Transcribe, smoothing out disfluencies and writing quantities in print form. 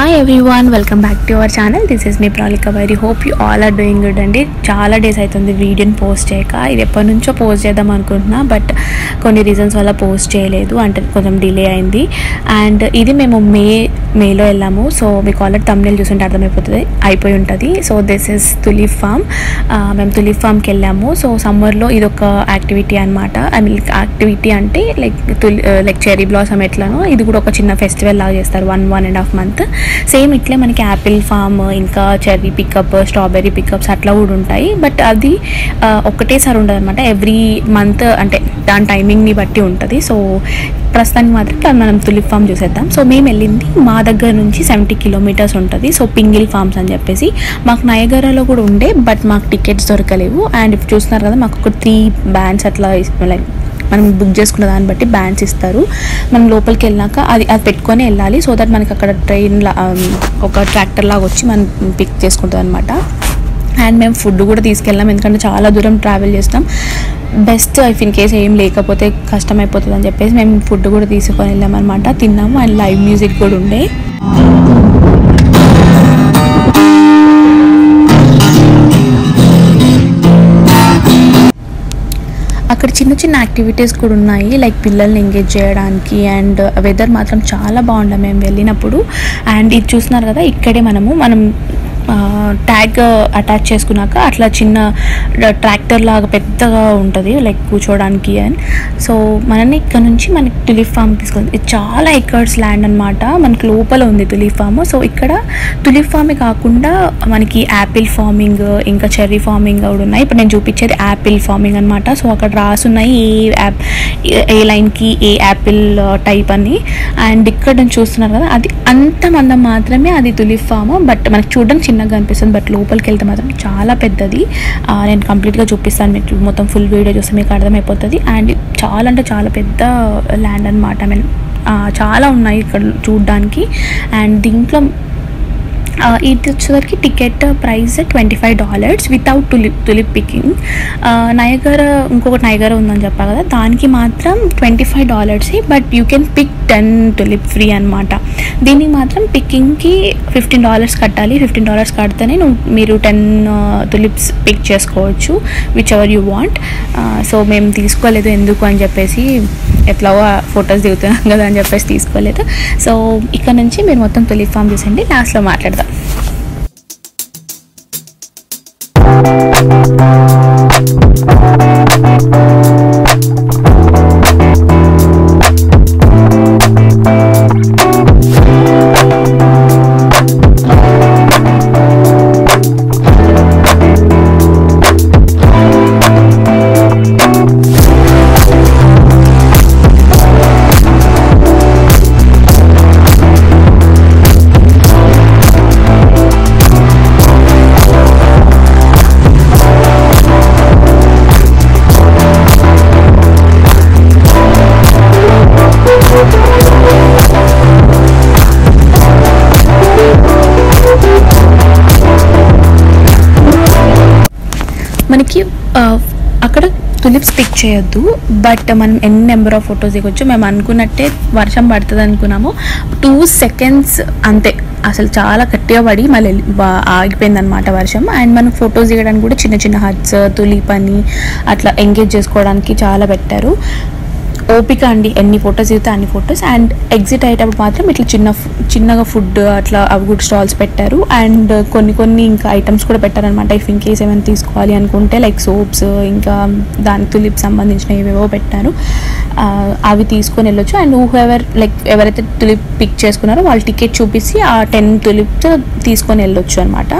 Hi everyone, welcome back to our channel. This is me Pralika Vairi. Hope you all are doing good అండి. చాలా days అవుతుంది వీడియోని post చేయక. ఇది ఎప్పటి నుంచో పోస్ట్ చేద్దాం అనుకుంటున్నా, బట్ కొన్ని రీజన్స్ వల్ల పోస్ట్ చేయలేదు, అంటే కొంచెం డిలే అయింది. అండ్ ఇది మేము మేలో వెళ్ళాము. సో మీకు ఆల్రెడీ థంబ్నెయిల్ చూస్తుంటే అయిపోయి ఉంటుంది. So this is tulip farm. మేము తులిప్ ఫామ్కి వెళ్ళాము. సో సమ్మర్లో ఇది ఒక యాక్టివిటీ అనమాట. ఐ మీన్ యాక్టివిటీ అంటే లైక్ చెరీ బ్లాసమ్ ఎట్లానో ఇది కూడా ఒక చిన్న ఫెస్టివల్ లాగా చేస్తారు 1.5 months. సేమ్ ఇట్లే మనకి యాపిల్ ఫామ్, ఇంకా చెర్రీ పికప్, స్ట్రాబెర్రీ పికప్స్ అట్లా కూడా ఉంటాయి. బట్ అది ఒకటేసారి ఉండదు అనమాట. ఎవ్రీ మంత్ అంటే దాని టైమింగ్ని బట్టి ఉంటుంది. సో ప్రస్తుతానికి మాత్రం మనం తులిప్ ఫామ్ చూసేద్దాం. సో మేము వెళ్ళింది మా దగ్గర నుంచి 70 kilometers ఉంటుంది. సో పింగిల్ ఫార్మ్స్ అని చెప్పేసి మాకు నయగరాలో కూడా ఉండే, బట్ మాకు టికెట్స్ దొరకలేవు. అండ్ ఇప్పుడు చూస్తున్నారు కదా, మాకు ఒక 3 bands అట్లా లైక్ మనం బుక్ చేసుకున్న దాన్ని బట్టి బ్యాండ్స్ ఇస్తారు. మనం లోపలికి వెళ్ళాక అది పెట్టుకొని వెళ్ళాలి. సో దట్ మనకి అక్కడ ట్రైన్లా ఒక ట్రాక్టర్ లాగా వచ్చి మనం పిక్ చేసుకుంటుంది అనమాట. అండ్ మేము ఫుడ్ కూడా తీసుకెళ్ళాం, ఎందుకంటే చాలా దూరం ట్రావెల్ చేస్తాం. బెస్ట్ ఇఫ్ ఇన్ కేస్ ఏం లేకపోతే కష్టం అయిపోతుంది అని చెప్పేసి మేము ఫుడ్ కూడా తీసుకొని వెళ్ళాం అనమాట. తిన్నాము. అండ్ లైవ్ మ్యూజిక్ కూడా ఉండే. అక్కడ చిన్న చిన్న యాక్టివిటీస్ కూడా ఉన్నాయి, లైక్ పిల్లల్ని ఎంగేజ్ చేయడానికి. అండ్ వెదర్ మాత్రం చాలా బాగుండే మేము వెళ్ళినప్పుడు. అండ్ ఇది చూస్తున్నారు కదా, ఇక్కడే మనం ట్యాగ్ అటాచ్ చేసుకున్నాక అట్లా చిన్న ట్రాక్టర్ లాగా పెద్దగా ఉంటుంది లైక్ కూర్చోడానికి. అండ్ సో మనని ఇక్కడ నుంచి మనకి తులిప్ ఫామ్ తీసుకుంది. ఇది చాలా ఎకర్స్ ల్యాండ్ అనమాట. మనకి లోపల ఉంది తులిప్ ఫామ్. సో ఇక్కడ తులిప్ ఫామే కాకుండా మనకి యాపిల్ ఫార్మింగ్, ఇంకా చెర్రీ ఫార్మింగ్ కూడా ఉన్నాయి. ఇప్పుడు నేను చూపించేది యాపిల్ ఫార్మింగ్ అనమాట. సో అక్కడ రాసున్నాయి ఏ లైన్కి ఏ యాపిల్ టైప్ అని. అండ్ ఇక్కడ నేను చూస్తున్నారు కదా, అది అంత మందం మాత్రమే అది తులిప్ ఫామ్. బట్ మనకి చూడడానికి చిన్నగా అనిపిస్తుంది, బట్ లోపలికి వెళ్తే మాత్రం చాలా పెద్దది. నేను కంప్లీట్గా చూపిస్తాను, మీకు మొత్తం ఫుల్ వీడియో చూస్తే మీకు అర్థమైపోతుంది. అండ్ చాలా అంటే చాలా పెద్ద ల్యాండ్ అనమాట. ఐ మీన్ చాలా ఉన్నాయి ఇక్కడ చూడడానికి. అండ్ దీంట్లో ఇది వచ్చేసరికి ticket price $25 without tulip picking. ఇంకొకటి నయగరా ఉందని చెప్పా కదా, దానికి మాత్రం $25, but you can pick 10 tulip free అనమాట. దీనికి మాత్రం పికింగ్కి $15 కట్టాలి. $15 కడితేనే మీరు 10 తులిప్స్ పిక్ చేసుకోవచ్చు, which ever you want. So మేము తీసుకోలేదు, ఎందుకు అని చెప్పేసి, ఎట్లాగో ఫొటోస్ దిగుతున్నాం కదా అని చెప్పేసి తీసుకోలేదు. సో ఇక్కడ నుంచి మీరు మొత్తం తులిప్ ఫామ్ చూసండి, లాస్ట్లో మాట్లాడదాం. మనకి అక్కడ తులిప్స్ పిక్ చేయొద్దు, బట్ మనం ఎన్ని నెంబర్ ఆఫ్ ఫొటోస్ దిగొచ్చు. మేము అనుకున్నట్టే వర్షం పడుతుంది అనుకున్నాము, 2 seconds అంతే. అసలు చాలా గట్టిగా పడి మళ్ళీ ఆగిపోయిందనమాట వర్షం. అండ్ మనకు ఫొటోస్ దిగడానికి కూడా చిన్న చిన్న హట్స్, తులిప్ అని అట్లా ఎంగేజ్ చేసుకోవడానికి చాలా పెట్టారు. ఓపిక అండి, ఎన్ని ఫొటోస్ దిగితే అన్ని ఫొటోస్. అండ్ ఎగ్జిట్ అయ్యేటప్పుడు మాత్రం ఇట్లా చిన్నగా ఫుడ్ అట్లా అవి కూడా స్టాల్స్ పెట్టారు. అండ్ కొన్ని ఇంకా ఐటమ్స్ కూడా పెట్టారనమాట. ఇఫ్ ఇన్ కేస్ ఏమైనా తీసుకోవాలి అనుకుంటే లైక్ సోప్స్, ఇంకా దానికి తులిప్ సంబంధించిన ఏవేవో పెట్టారు, అవి తీసుకొని వెళ్ళొచ్చు. అండ్ ఎవరైతే తులిప్ పిక్ చేసుకున్నారో వాళ్ళు టికెట్ చూపించి ఆ 10 తులిప్స్ తీసుకొని వెళ్ళొచ్చు అనమాట.